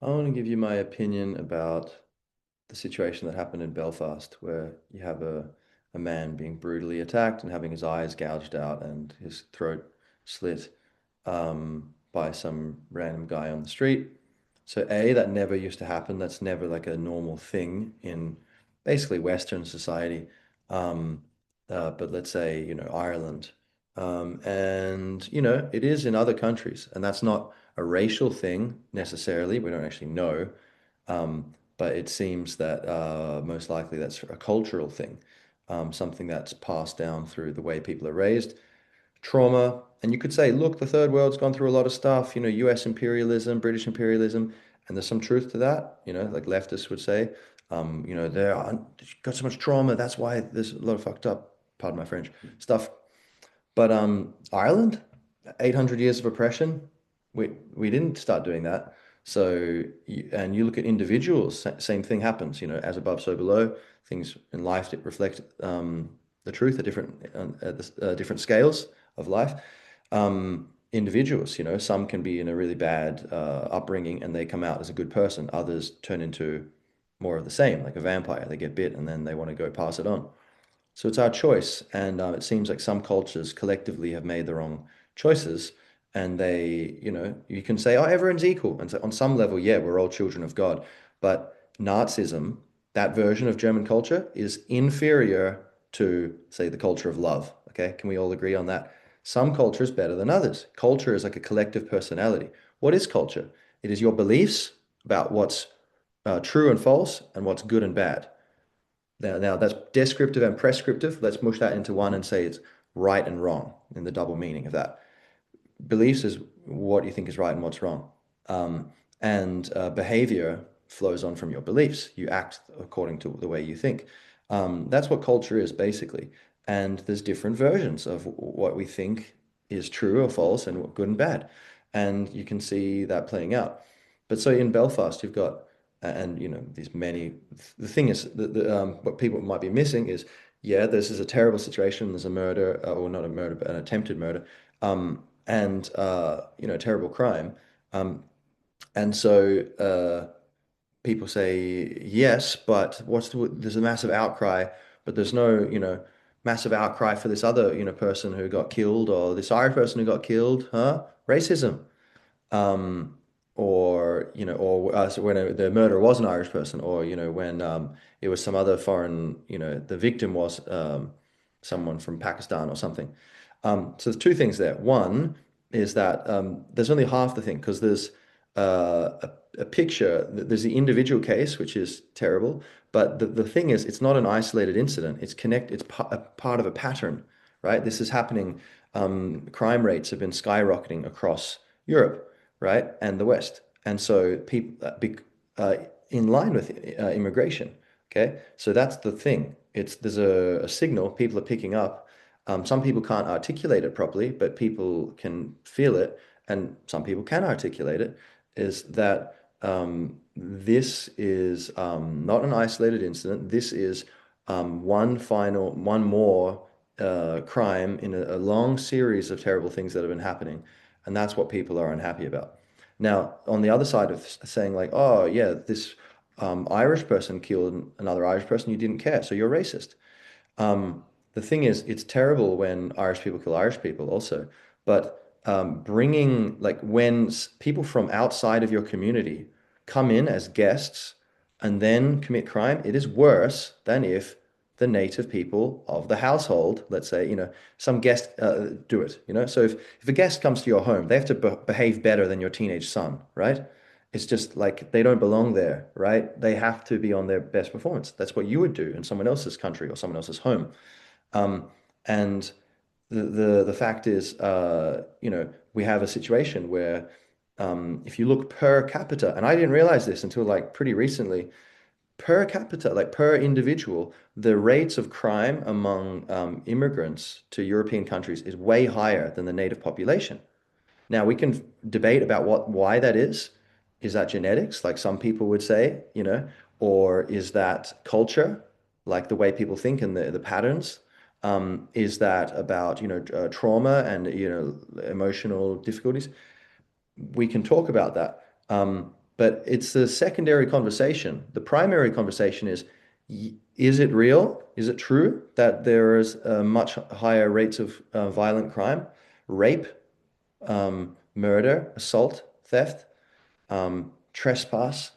I want to give you my opinion about the situation that happened in Belfast, where you have a man being brutally attacked and having his eyes gouged out and his throat slit by some random guy on the street. So A, that never used to happen. That's never like a normal thing in basically Western society. Um, but let's say, Ireland. And, it is in other countries. And that's not a racial thing necessarily. We don't actually know. But it seems that most likely that's a cultural thing, something that's passed down through the way people are raised, trauma. And you could say, look, the third world's gone through a lot of stuff, US imperialism, British imperialism, and there's some truth to that, like leftists would say. They're got so much trauma, that's why there's a lot of fucked up, pardon my French, stuff. But Ireland, 800 years of oppression, we didn't start doing that. So, and you look at individuals, same thing happens, as above, so below. Things in life that reflect the truth at different scales of life. Individuals, some can be in a really bad upbringing and they come out as a good person. Others turn into more of the same, like a vampire. They get bit and then they want to go pass it on. So it's our choice. And it seems like some cultures collectively have made the wrong choices. And you can say, oh, everyone's equal. And so on some level, yeah, we're all children of God. But Nazism, that version of German culture, is inferior to, say, the culture of love. Okay. Can we all agree on that? Some culture is better than others. Culture is like a collective personality. What is culture? It is your beliefs about what's true and false and what's good and bad. Now that's descriptive and prescriptive. Let's mush that into one and say it's right and wrong in the double meaning of that. Beliefs is what you think is right and what's wrong. And behavior flows on from your beliefs. You act according to the way you think. That's what culture is basically. And there's different versions of what we think is true or false and good and bad. And you can see that playing out. But so in Belfast, you've got, and these many, the thing is, what people might be missing is, yeah, this is a terrible situation. There's a murder, or not a murder, but an attempted murder. And terrible crime. Um, and so people say yes, but there's a massive outcry, but there's no massive outcry for this other person who got killed or this Irish person who got killed, huh? Racism. Um, or so when the murderer was an Irish person, or when it was some other foreign, the victim was someone from Pakistan or something. So there's two things there. One is that there's only half the thing because there's a picture. There's the individual case, which is terrible, but the thing is, it's not an isolated incident. It's a part of a pattern, right? This is happening. Crime rates have been skyrocketing across Europe, right, and the West, and so people in line with immigration. Okay, so that's the thing. There's a signal people are picking up. Some people can't articulate it properly, but people can feel it, and some people can articulate it. Is that this is not an isolated incident. This is one more crime in a long series of terrible things that have been happening. And that's what people are unhappy about. Now, on the other side of saying like, oh yeah, this Irish person killed another Irish person, you didn't care, so you're racist. Um, the thing is, it's terrible when Irish people kill Irish people also, but bringing like when people from outside of your community come in as guests and then commit crime, it is worse than if the native people of the household, let's say, some guest do it, So if a guest comes to your home, they have to behave better than your teenage son, right? It's just like they don't belong there, right? They have to be on their best performance. That's what you would do in someone else's country or someone else's home. Um, and the fact is, we have a situation where if you look per capita, and I didn't realize this until like pretty recently, per capita, like per individual, the rates of crime among immigrants to European countries is way higher than the native population. Now we can debate about why that is. Is that genetics, like some people would say, or is that culture, like the way people think and the patterns? Is that about, trauma and, emotional difficulties? We can talk about that. but it's the secondary conversation. The primary conversation is, is it real? Is it true that there is much higher rates of violent crime, rape, murder, assault, theft, trespass,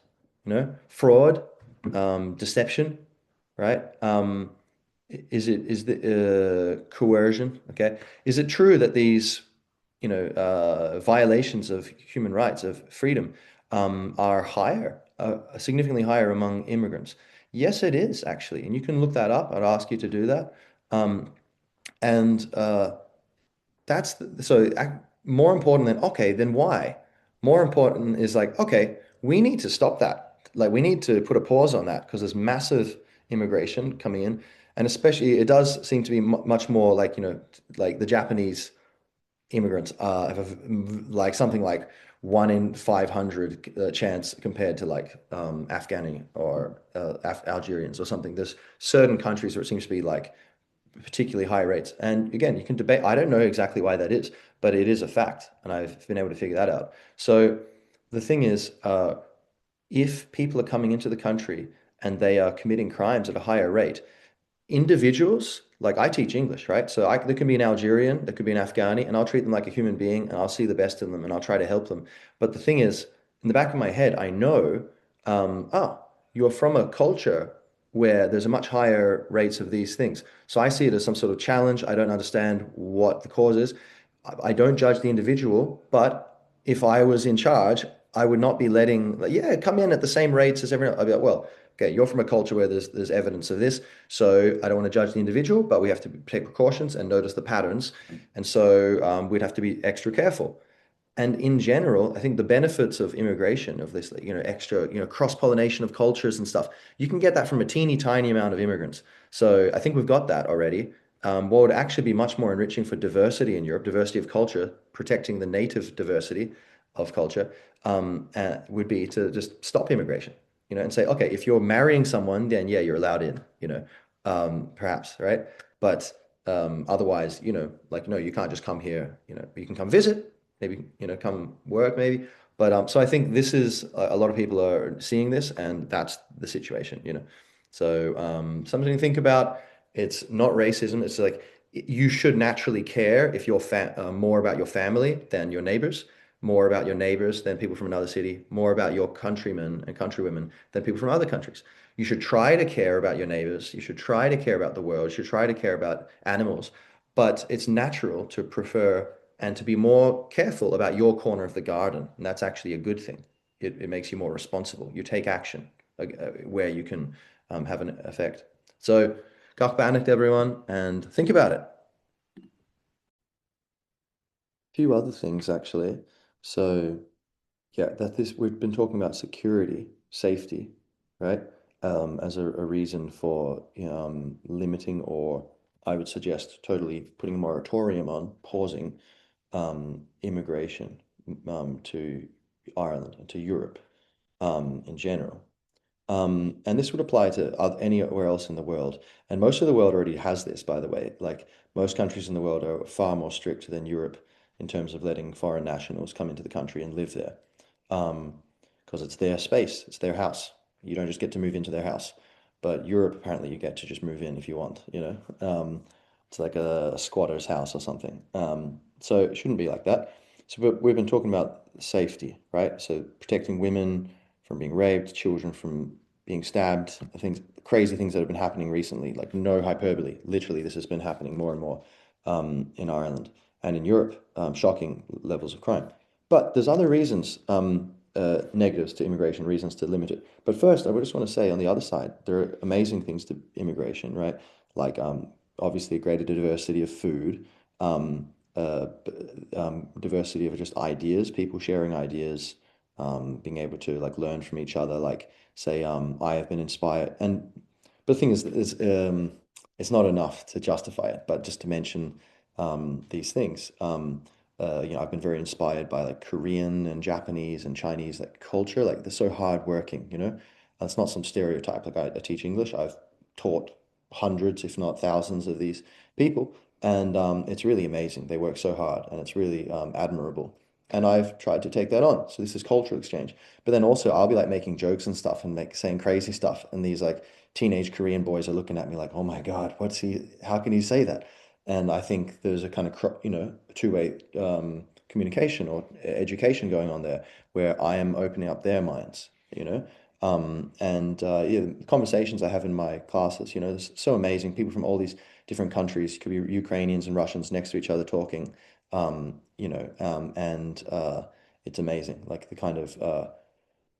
fraud, deception, right? Is the coercion, okay? Is it true that these, violations of human rights, of freedom, are higher, significantly higher among immigrants? Yes, it is actually, and you can look that up. I'd ask you to do that. And that's more important than, okay, then why? More important is like, okay, we need to stop that. Like, we need to put a pause on that because there's massive immigration coming in. And especially, it does seem to be much more like, like the Japanese immigrants have like something like 1 in 500 chance compared to like Afghani or Af Algerians or something. There's certain countries where it seems to be like particularly high rates. And again, you can debate. I don't know exactly why that is, but it is a fact, and I've been able to figure that out. So the thing is, if people are coming into the country and they are committing crimes at a higher rate, individuals, like I teach English, right? So there can be an Algerian, there could be an Afghani, and I'll treat them like a human being and I'll see the best in them and I'll try to help them. But the thing is, in the back of my head, I know, oh, you're from a culture where there's a much higher rates of these things. So I see it as some sort of challenge. I don't understand what the cause is. I don't judge the individual, but if I was in charge, I would not be letting, like, yeah, come in at the same rates as everyone. I'd be like, well, okay, you're from a culture where there's evidence of this, so I don't want to judge the individual, but we have to take precautions and notice the patterns, and so we'd have to be extra careful. And in general, I think the benefits of immigration, of this, extra, cross-pollination of cultures and stuff, you can get that from a teeny tiny amount of immigrants. So I think we've got that already. What would actually be much more enriching for diversity in Europe, diversity of culture, protecting the native diversity of culture, would be to just stop immigration, and say, okay, if you're marrying someone, then yeah, you're allowed in, perhaps, right? But otherwise, like, no, you can't just come here, you can come visit, maybe, come work maybe. But so I think this is a lot of people are seeing this, and that's the situation, So something to think about. It's not racism. It's like you should naturally care if you're more about your family than your neighbors, more about your neighbors than people from another city, more about your countrymen and countrywomen than people from other countries. You should try to care about your neighbors. You should try to care about the world. You should try to care about animals. But it's natural to prefer and to be more careful about your corner of the garden. And that's actually a good thing. It makes you more responsible. You take action where you can have an effect. So, gach beannacht, everyone, and think about it. A few other things, actually. So, yeah, we've been talking about security, safety, right? As a reason for limiting, or I would suggest totally putting a moratorium on pausing immigration to Ireland and to Europe in general. And this would apply to anywhere else in the world. And most of the world already has this, by the way. Like, most countries in the world are far more strict than Europe in terms of letting foreign nationals come into the country and live there. Because it's their space, it's their house. You don't just get to move into their house. But Europe, apparently, you get to just move in if you want. It's like a squatter's house or something. So it shouldn't be like that. So we've been talking about safety, right? So protecting women from being raped, children from being stabbed, things, crazy things that have been happening recently, like no hyperbole. Literally, this has been happening more and more in Ireland and in Europe, shocking levels of crime. But there's other reasons, negatives to immigration, reasons to limit it. But first, I would just want to say on the other side, there are amazing things to immigration, right? Like obviously a greater diversity of food, diversity of just ideas, people sharing ideas, being able to like learn from each other, like say, I have been inspired. And but the thing is, it's not enough to justify it, but just to mention these things. I've been very inspired by like Korean and Japanese and Chinese like culture. Like they're so hardworking. It's not some stereotype. Like I teach English. I've taught hundreds, if not thousands, of these people, and it's really amazing. They work so hard, and it's really admirable. And I've tried to take that on. So this is cultural exchange. But then also I'll be like making jokes and stuff and like saying crazy stuff. And these like teenage Korean boys are looking at me like, oh my God, how can he say that? And I think there's a kind of, two-way communication or education going on there where I am opening up their minds, you know? And yeah, the conversations I have in my classes, it's so amazing. People from all these different countries, could be Ukrainians and Russians next to each other talking, and it's amazing, like the kind of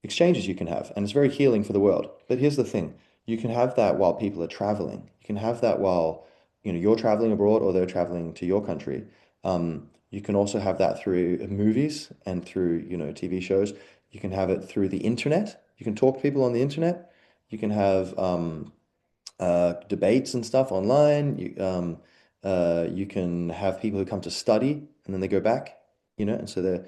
exchanges you can have, and it's very healing for the world. But here's the thing, you can have that while people are traveling. You can have that while, you're traveling abroad or they're traveling to your country. You can also have that through movies and through, TV shows. You can have it through the internet. You can talk to people on the internet. You can have debates and stuff online. You can have people who come to study and then they go back, and so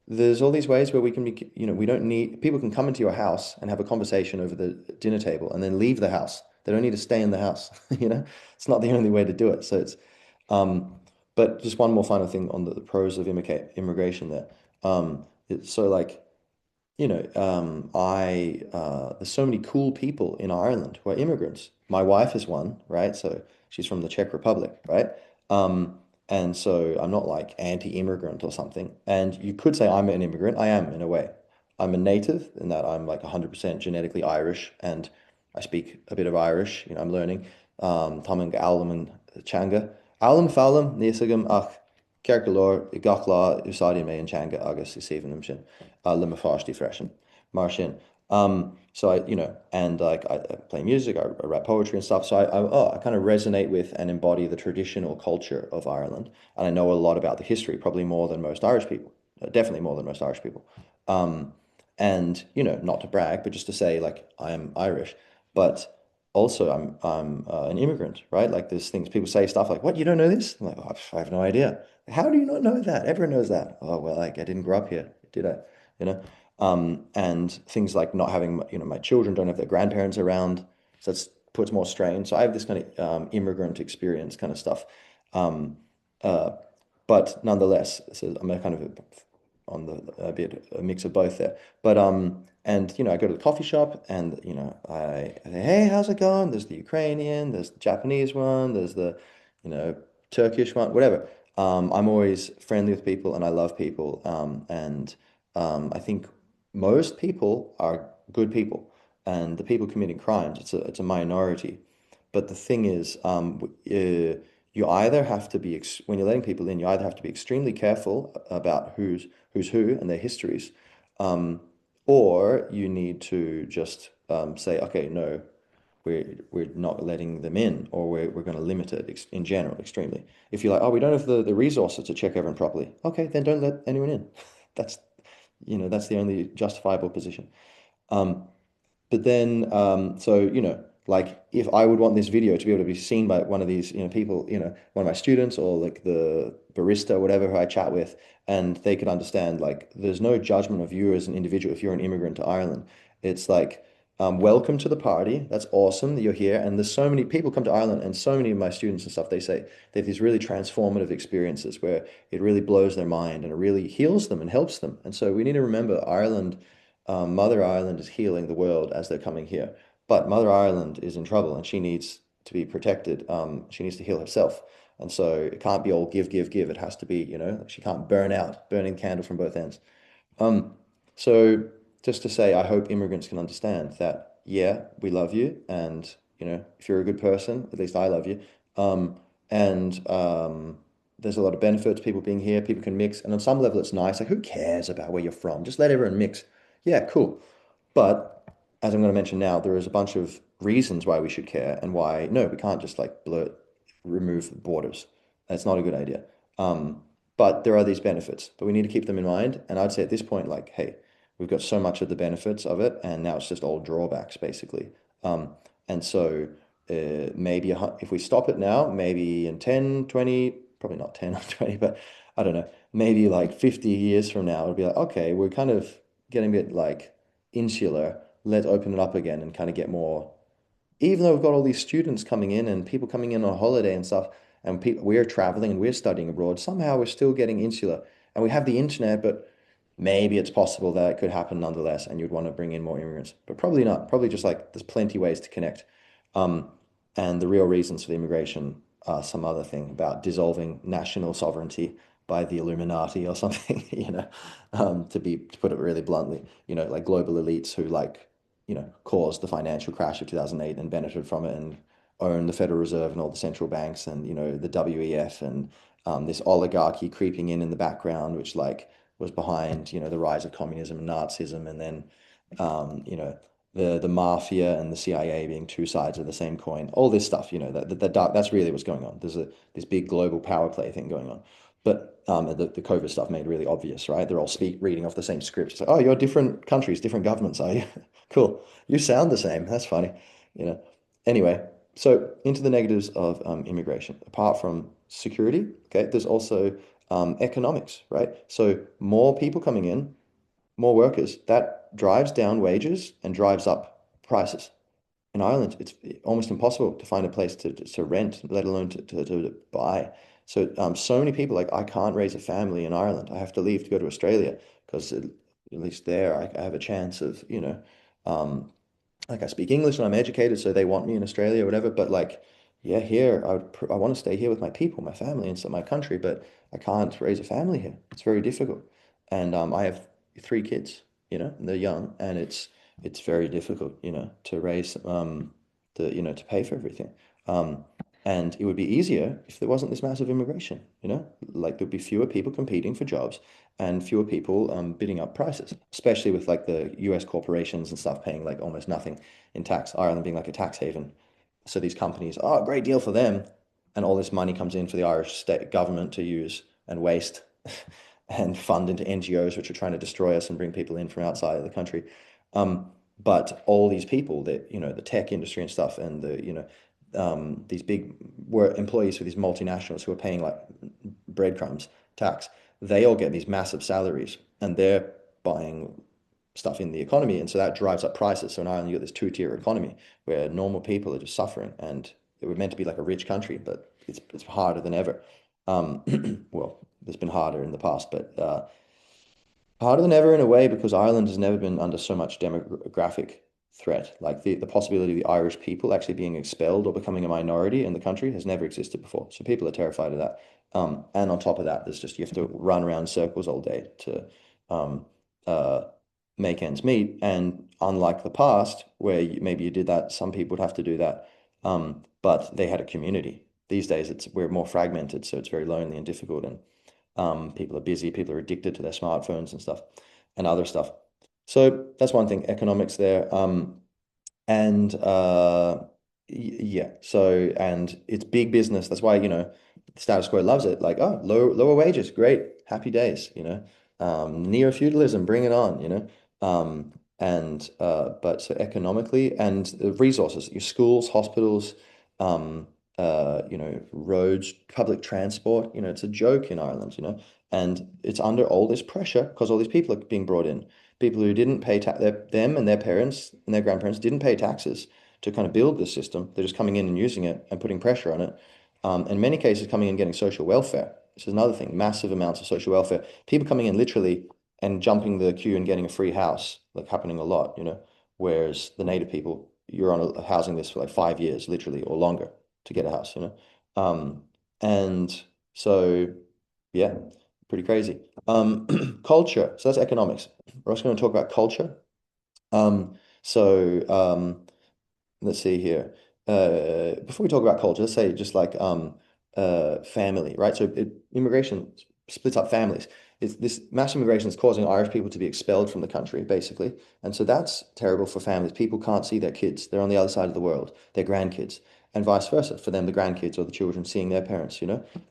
there's all these ways where we can be, we don't need, people can come into your house and have a conversation over the dinner table and then leave the house. They don't need to stay in the house, It's not the only way to do it. So um, but just one more final thing on the pros of immigration there. It's so like, there's so many cool people in Ireland who are immigrants. My wife is one, right? So she's from the Czech Republic, right? Um, and so I'm not like anti-immigrant or something. And you could say I'm an immigrant. I am in a way. I'm a native in that I'm like 100% genetically Irish and I speak a bit of Irish. I'm learning. Táimid Eallam and Teanga. Eallam fálam níos agam ach ceart go leor I gach lá úsáidín mé an teanga agus is éhann sin le mo fáistí freisin mar sin. So and like I play music, I write poetry and stuff. So I kind of resonate with and embody the traditional culture of Ireland, and I know a lot about the history, probably more than most Irish people, definitely more than most Irish people. Um, and not to brag, but just to say like I am Irish, but also I'm an immigrant, right? Like there's things people say stuff like, "What, you don't know this?" I'm like, oh, I have no idea. How do you not know that? Everyone knows that. Oh well, like I didn't grow up here, did I? You know. And things like not having, my children don't have their grandparents around, so that puts more strain. So I have this kind of immigrant experience kind of stuff. Um, uh, but nonetheless, so I'm a kind of on a bit a mix of both there. But and I go to the coffee shop and I say, hey, how's it going? There's the Ukrainian, there's the Japanese one, there's the Turkish one, whatever. I'm always friendly with people and I love people. And I think most people are good people, and the people committing crimes, it's a minority. But the thing is, you either have to be when you're letting people in, you either have to be extremely careful about who's who and their histories, um, or you need to just say, okay, no, we're not letting them in, or we're going to limit it in general extremely. If you're like, oh, we don't have the resources to check everyone properly, okay, then don't let anyone in. That's that's the only justifiable position. Um, but then, so, like if I would want this video to be able to be seen by one of these, people, one of my students or like the barista or whatever who I chat with, and they could understand like there's no judgment of you as an individual if you're an immigrant to Ireland. It's like, welcome to the party. That's awesome that you're here. And there's so many people come to Ireland, and so many of my students and stuff, they say they have these really transformative experiences where it really blows their mind and it really heals them and helps them. And so we need to remember Ireland, Mother Ireland is healing the world as they're coming here. But Mother Ireland is in trouble and she needs to be protected. She needs to heal herself. And so it can't be all give, give, give. It has to be, she can't burn out, burning the candle from both ends. Um, so just to say, I hope immigrants can understand that, yeah, we love you. And, if you're a good person, at least I love you. Um, and there's a lot of benefits, people being here, people can mix. And on some level, it's nice. Like, who cares about where you're from? Just let everyone mix. Yeah, cool. But as I'm going to mention now, there is a bunch of reasons why we should care and why, no, we can't just like remove borders. That's not a good idea. Um, but there are these benefits, but we need to keep them in mind. And I'd say at this point, like, hey, we've got so much of the benefits of it, and now it's just all drawbacks, basically. Um, and so maybe if we stop it now, maybe in 10, 20, probably not 10 or 20, but I don't know, maybe like 50 years from now, it'll be like, okay, we're kind of getting a bit like insular. Let's open it up again and kind of get more, even though we've got all these students coming in and people coming in on holiday and stuff, and we're traveling and we're studying abroad, somehow we're still getting insular. And we have the internet, but maybe it's possible that it could happen nonetheless, and you'd want to bring in more immigrants, but probably not. Probably just like there's plenty ways to connect. Um, and the real reasons for the immigration are some other thing about dissolving national sovereignty by the Illuminati or something, to put it really bluntly, like global elites who like, caused the financial crash of 2008 and benefited from it and own the Federal Reserve and all the central banks and, the WEF and this oligarchy creeping in the background, which like was behind, the rise of communism and Nazism, and then, the mafia and the CIA being two sides of the same coin. All this stuff, the dark. That's really what's going on. There's this big global power play thing going on. But the COVID stuff made it really obvious, right? They're all reading off the same script. It's like, oh, you're different countries, different governments, are you? Cool. You sound the same. That's funny, you know. Anyway, so into the negatives of immigration. Apart from security, okay, there's also economics, right? So more people coming in, more workers, that drives down wages and drives up prices. In Ireland, it's almost impossible to find a place to rent, let alone to buy. So so many people like I can't raise a family in Ireland. I have to leave to go to Australia because at least there I have a chance of, um, like I speak English and I'm educated, so they want me in Australia or whatever. But like, yeah, here I want to stay here with my people, my family, and so my country, but I can't raise a family here. It's very difficult, and I have three kids, and they're young, and it's very difficult, to raise to pay for everything. Um, and it would be easier if there wasn't this massive immigration, like there'd be fewer people competing for jobs and fewer people bidding up prices, especially with like the US corporations and stuff paying like almost nothing in tax, Ireland being like a tax haven. So these companies, oh, great deal for them. And all this money comes in for the Irish state government to use and waste and fund into NGOs, which are trying to destroy us and bring people in from outside of the country. But all these people that, the tech industry and stuff and these big work employees for these multinationals who are paying like breadcrumbs tax, they all get these massive salaries and they're buying stuff in the economy. And so that drives up prices. So in Ireland, you got this two-tier economy where normal people are just suffering. And it was meant to be like a rich country, but it's harder than ever. Well, it's been harder in the past, but harder than ever in a way because Ireland has never been under so much demographic threat. Like the possibility of the Irish people actually being expelled or becoming a minority in the country has never existed before. So people are terrified of that. And on top of that, there's just you have to run around circles all day to um, uh, make ends meet. And unlike the past, where maybe you did that, some people would have to do that, but they had a community. These days, we're more fragmented, so it's very lonely and difficult. And people are busy, people are addicted to their smartphones and stuff and other stuff. So that's one thing, economics there. And yeah, so and it's big business. That's why, the status quo loves it. Like, oh, lower wages, great, happy days, neo-feudalism, bring it on, and but so economically and the resources, your schools, hospitals, um, roads, public transport, it's a joke in Ireland, and it's under all this pressure because all these people are being brought in, people who didn't pay them and their parents and their grandparents didn't pay taxes to kind of build this system. They're just coming in and using it and putting pressure on it. In many cases, coming in and getting social welfare. This is another thing, massive amounts of social welfare. People coming in literally and jumping the queue and getting a free house, like happening a lot, whereas the native people, you're on a housing list for like 5 years, literally, or longer to get a house, and so, yeah, pretty crazy. Culture. So that's economics. We're also going to talk about culture. So let's see here. Before we talk about culture, let's say just like family, right? So immigration splits up families. This mass immigration is causing Irish people to be expelled from the country, basically. And so that's terrible for families. People can't see their kids. They're on the other side of the world, their grandkids, and vice versa. For them, the grandkids or the children seeing their parents,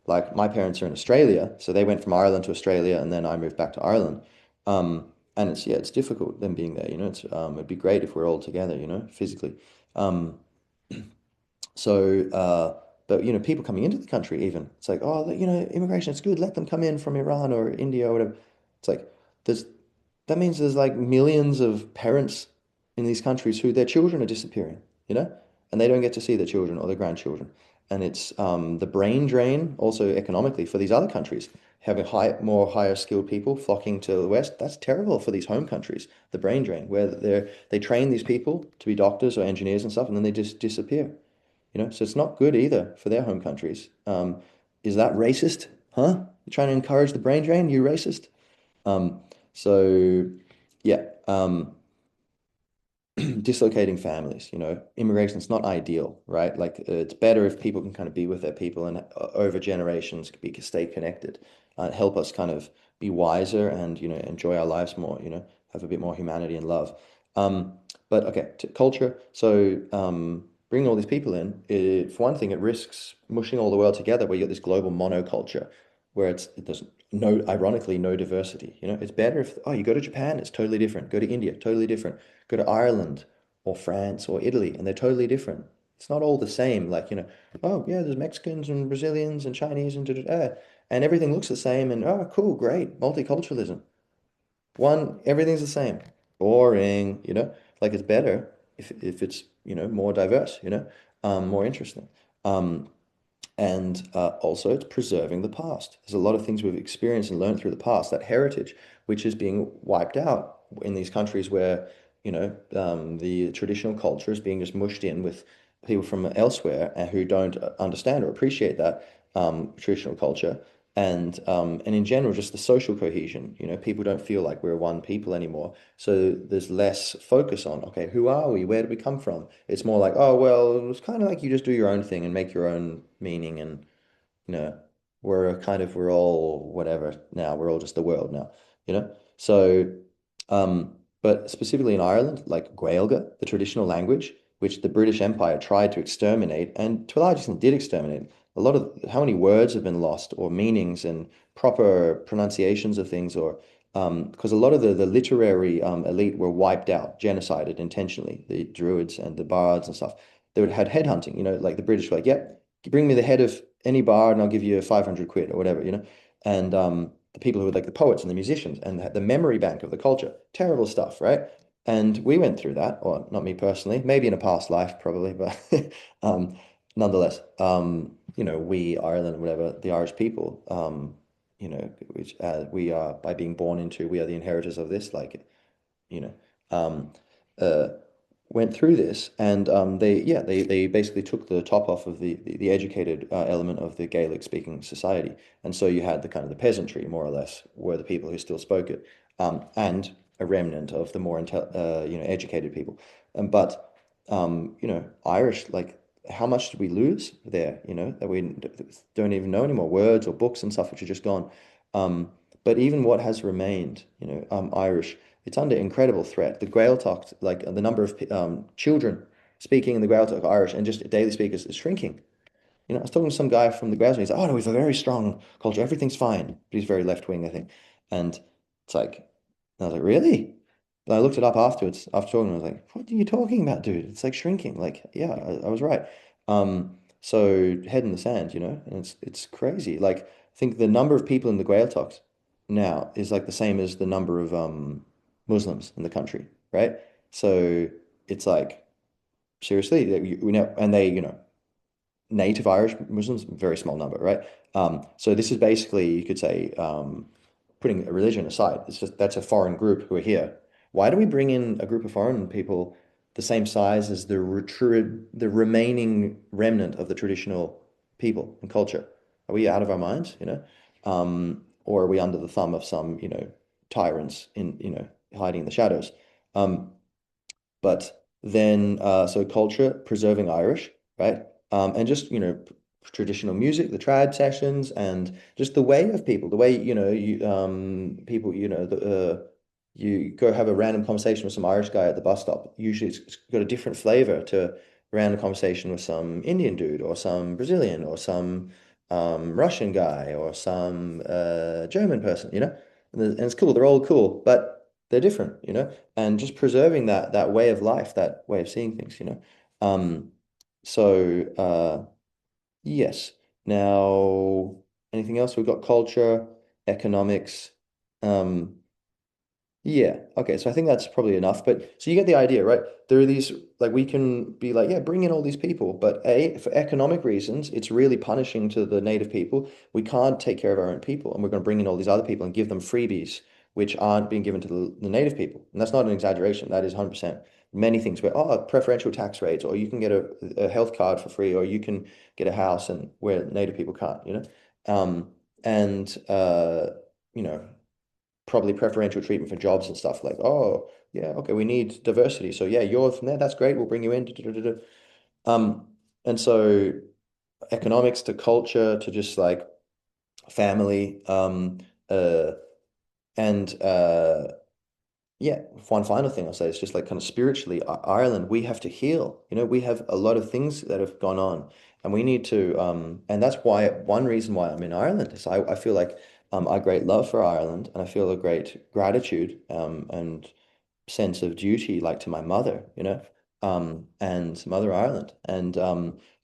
Like my parents are in Australia, so they went from Ireland to Australia, and then I moved back to Ireland. And it's yeah, it's difficult them being there, it'd be great if we're all together, physically. Um, but people coming into the country even, it's like, oh, immigration, it's good, let them come in from Iran or India or whatever. It's like there's that means there's like millions of parents in these countries who their children are disappearing, and they don't get to see their children or their grandchildren. and it's the brain drain also economically for these other countries. Having more higher skilled people flocking to the West, that's terrible for these home countries. The brain drain, where they train these people to be doctors or engineers and stuff, and then they just disappear. So it's not good either for their home countries. Is that racist? Huh? You're trying to encourage the brain drain, you racist? Um, so yeah, dislocating families, immigration's not ideal, right? Like it's better if people can kind of be with their people and over generations stay connected, help us kind of be wiser and, enjoy our lives more, have a bit more humanity and love. Um, but okay, culture. So bringing all these people in, for one thing, it risks mushing all the world together where you got this global monoculture where there's no, ironically, no diversity. It's better if, oh, you go to Japan, it's totally different. Go to India, totally different. Go to Ireland or France or Italy, and they're totally different. It's not all the same. Like, oh yeah, there's Mexicans and Brazilians and Chinese and and everything looks the same. And oh, cool, great, multiculturalism. Everything's the same. Boring, Like it's better if it's, more diverse, more interesting. Um, and also, it's preserving the past. There's a lot of things we've experienced and learned through the past, that heritage, which is being wiped out in these countries where, the traditional culture is being just mushed in with people from elsewhere and who don't understand or appreciate that traditional culture. And in general, just the social cohesion. People don't feel like we're one people anymore. So there's less focus on, okay, who are we? Where do we come from? It's more like, oh, well, it's kind of like you just do your own thing and make your own meaning. And, you know, we're all whatever now. We're all just the world now, you know? So, but specifically in Ireland, like Gaeilge, the traditional language, which the British Empire tried to exterminate and to a large extent did exterminate. A lot of how many words have been lost or meanings and proper pronunciations of things or because a lot of the literary elite were wiped out, genocided intentionally, the Druids and the bards and stuff. They would had headhunting, like the British were like, yep, bring me the head of any bard and I'll give you 500 quid or whatever. And the people who were like the poets and the musicians and the memory bank of the culture, terrible stuff, right? And we went through that, or not me personally, maybe in a past life, probably, but nonetheless, we, Ireland, whatever, the Irish people, which we are, by being born into, we are the inheritors of this, like, you know, um, uh, went through this, and they basically took the top off of the educated element of the Gaelic speaking society, and so you had the kind of the peasantry, more or less, were the people who still spoke it, and a remnant of the more educated people, but Irish, like how much did we lose there? That we don't even know anymore, words or books and stuff which are just gone. But even what has remained, Irish, it's under incredible threat. The Gaeltacht, like the number of children speaking in the Gaeltacht Irish and just daily speakers is shrinking. I was talking to some guy from the Gaels and he's like, oh no, we have a very strong culture. Everything's fine. But he's very left wing, I think. And it's like, and I was like, really? And I looked it up afterwards, after talking, I was like, what are you talking about, dude? It's like shrinking. Like, yeah, I was right. So head in the sand, and it's crazy. Like, I think the number of people in the Gaeltacht now is like the same as the number of Muslims in the country, right? So it's like seriously, we know, and they, native Irish Muslims, very small number, right? So this is basically, you could say, putting a religion aside. It's just that's a foreign group who are here. Why do we bring in a group of foreign people the same size as the remaining remnant of the traditional people and culture? Are we out of our minds, or are we under the thumb of some, tyrants in, hiding in the shadows? Um, but then, so culture, preserving Irish, right? And just, traditional music, the trad sessions, and just the way of people, the way, people, you go have a random conversation with some Irish guy at the bus stop. Usually it's got a different flavor to a random conversation with some Indian dude or some Brazilian or some Russian guy or some German person, and it's cool. They're all cool, but they're different, and just preserving that way of life, that way of seeing things, Um, so yes. Now, anything else? We've got culture, economics. Um, Yeah. Okay. So I think that's probably enough. But so you get the idea, right? There are these, like, we can be like, yeah, bring in all these people. But A, for economic reasons, it's really punishing to the native people. We can't take care of our own people. And we're going to bring in all these other people and give them freebies, which aren't being given to the native people. And that's not an exaggeration. That is 100%. Many things where, oh, preferential tax rates, or you can get a health card for free, or you can get a house and where native people can't, you know? And, you know, probably preferential treatment for jobs and stuff like, oh, yeah, okay, we need diversity. So yeah, you're from there, that's great, we'll bring you in. Da, da, da, da. Um, and so economics to culture to just like family, uh, and yeah, one final thing I'll say is just like kind of spiritually, Ireland, we have to heal. You know, we have a lot of things that have gone on, and we need to, and that's why one reason why I'm in Ireland is I feel like a great love for Ireland, and I feel a great gratitude, and sense of duty, like to my mother, you know, and Mother Ireland. And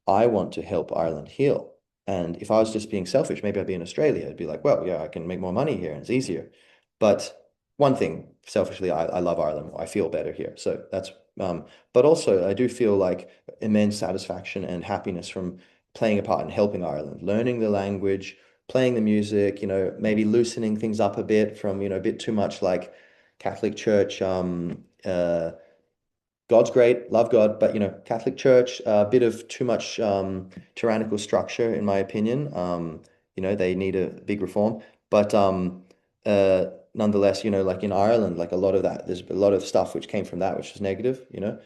I want to help Ireland heal. And if I was just being selfish, maybe I'd be in Australia. I'd be like, well, yeah, I can make more money here and it's easier. But one thing, selfishly, I love Ireland. I feel better here. So that's, but also I do feel like immense satisfaction and happiness from playing a part in helping Ireland, learning the language, playing the music, you know, maybe loosening things up a bit from, you know, a bit too much like Catholic Church, God's great, love God, but you know, Catholic Church, a bit of too much tyrannical structure, in my opinion. You know, they need a big reform, but nonetheless, you know, like in Ireland, like a lot of that, there's a lot of stuff which came from that, which is negative, you know,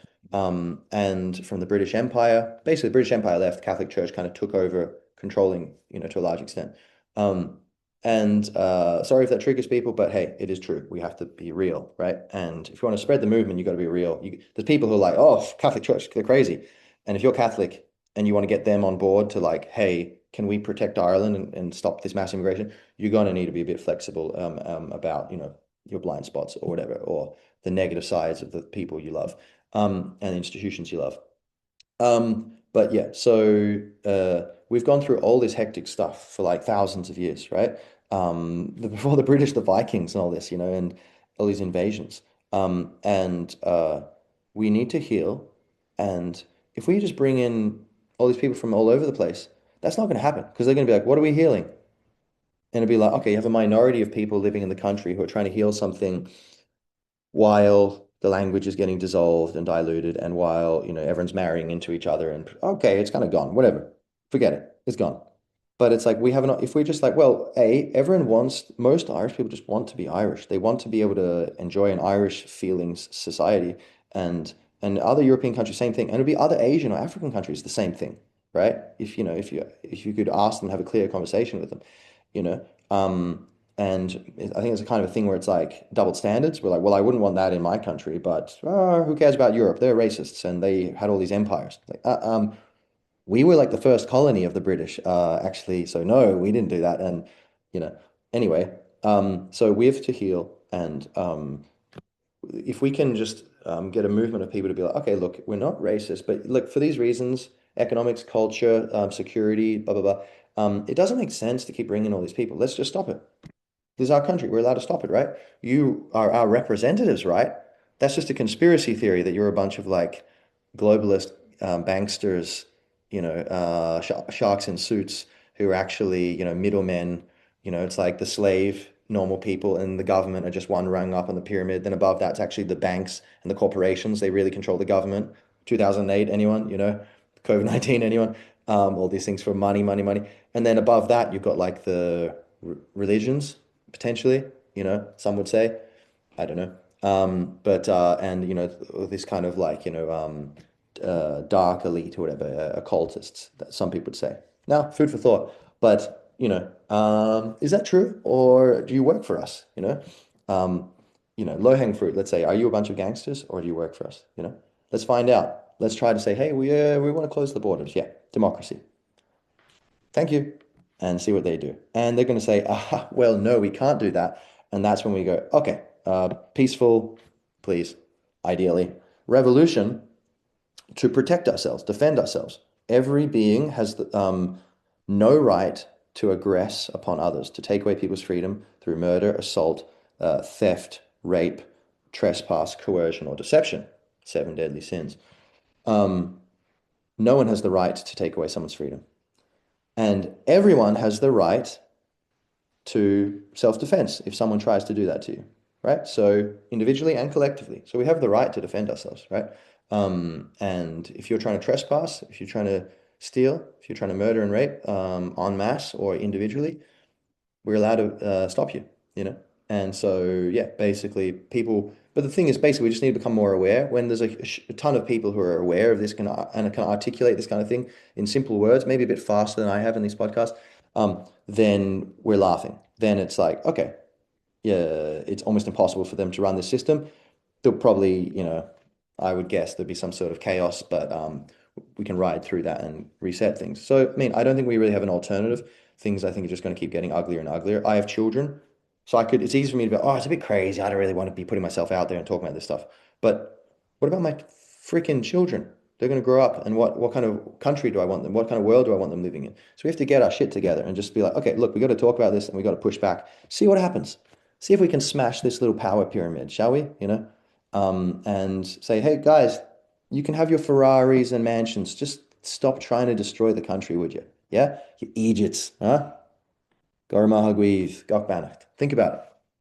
and from the British Empire. Basically, the British Empire left, Catholic Church kind of took over, controlling, you know, to a large extent. Um, and sorry if that triggers people, but hey, it is true. We have to be real, right? And if you want to spread the movement, you got to be real. There's people who are like, oh, Catholic Church, they're crazy. And if you're Catholic and you want to get them on board to like, hey, can we protect Ireland and stop this mass immigration? You're going to need to be a bit flexible about, you know, your blind spots or whatever, or the negative sides of the people you love, and the institutions you love. But yeah, so we've gone through all this hectic stuff for like thousands of years, right? Before the British, the Vikings, and all this, you know, and all these invasions. And we need to heal. And if we just bring in all these people from all over the place, that's not going to happen because they're going to be like, what are we healing? And it'd be like, okay, you have a minority of people living in the country who are trying to heal something while the language is getting dissolved and diluted, and while, you know, everyone's marrying into each other, and okay, it's kind of gone, whatever, forget it, it's gone. But it's like we haven't, if we're just like, well, everyone wants, most Irish people just want to be Irish. They want to be able to enjoy an Irish feelings society, and other European countries, same thing. And it'll be other Asian or African countries, the same thing, right? If you know, if you could ask them, have a clear conversation with them, you know. And I think it's a kind of a thing where it's like double standards. We're like, well, I wouldn't want that in my country, but who cares about Europe? They're racists and they had all these empires. Like, we were like the first colony of the British, actually. So no, we didn't do that. And you know, anyway, so we have to heal, and if we can just get a movement of people to be like, okay, look, we're not racist, but look, for these reasons, economics, culture, security, blah blah blah. It doesn't make sense to keep bringing all these people. Let's just stop it. This is our country. We're allowed to stop it, right? You are our representatives, right? That's just a conspiracy theory that you're a bunch of like globalist banksters, you know, sharks in suits who are actually, you know, middlemen. You know, it's like the slave, normal people, and the government are just one rung up on the pyramid. Then above that's actually the banks and the corporations. They really control the government. 2008, anyone, you know, COVID-19, anyone? All these things for money, money, money. And then above that, you've got like the religions, potentially, you know, some would say. I don't know. But and you know, this kind of like, you know, dark elite or whatever, occultists, that some people would say. Now, food for thought. But you know, is that true, or do you work for us? Um, low-hanging fruit. Let's say, are you a bunch of gangsters, or do you work for us? You know, let's find out. Let's try to say, hey, we want to close the borders. Yeah, democracy. Thank you, and see what they do. And they're going to say, ah, well, no, we can't do that. And that's when we go, okay, peaceful, please, ideally. Revolution to protect ourselves, defend ourselves. Every being has no right to aggress upon others, to take away people's freedom through murder, assault, theft. rape, trespass, coercion, or deception. Seven deadly sins. Um, no one has the right to take away someone's freedom. And everyone has the right to self-defense if someone tries to do that to you, right? So individually and collectively. So we have the right to defend ourselves, right? And if you're trying to trespass, if you're trying to steal, if you're trying to murder and rape en masse or individually, we're allowed to stop you, you know? And so, yeah, basically people, but the thing is, basically, we just need to become more aware. When there's a ton of people who are aware of this and can articulate this kind of thing in simple words, maybe a bit faster than I have in these podcasts, then we're laughing. Then it's like, okay, yeah, it's almost impossible for them to run this system. There'll probably, I would guess there'd be some sort of chaos, but we can ride through that and reset things. So, I mean, I don't think we really have an alternative. Things I think are just going to keep getting uglier and uglier. I have children, so it's easy for me to be, oh, it's a bit crazy. I don't really want to be putting myself out there and talking about this stuff. But what about my freaking children? They're going to grow up, and what kind of country do I want them? What kind of world do I want them living in? So we have to get our shit together and just be like, okay, look, we got to talk about this and we got to push back. See what happens. See if we can smash this little power pyramid, shall we? And say, hey guys, you can have your Ferraris and mansions. Just stop trying to destroy the country, would you? Yeah? You idiots, huh? Gormahaguiv, Gokbanacht. Think about it.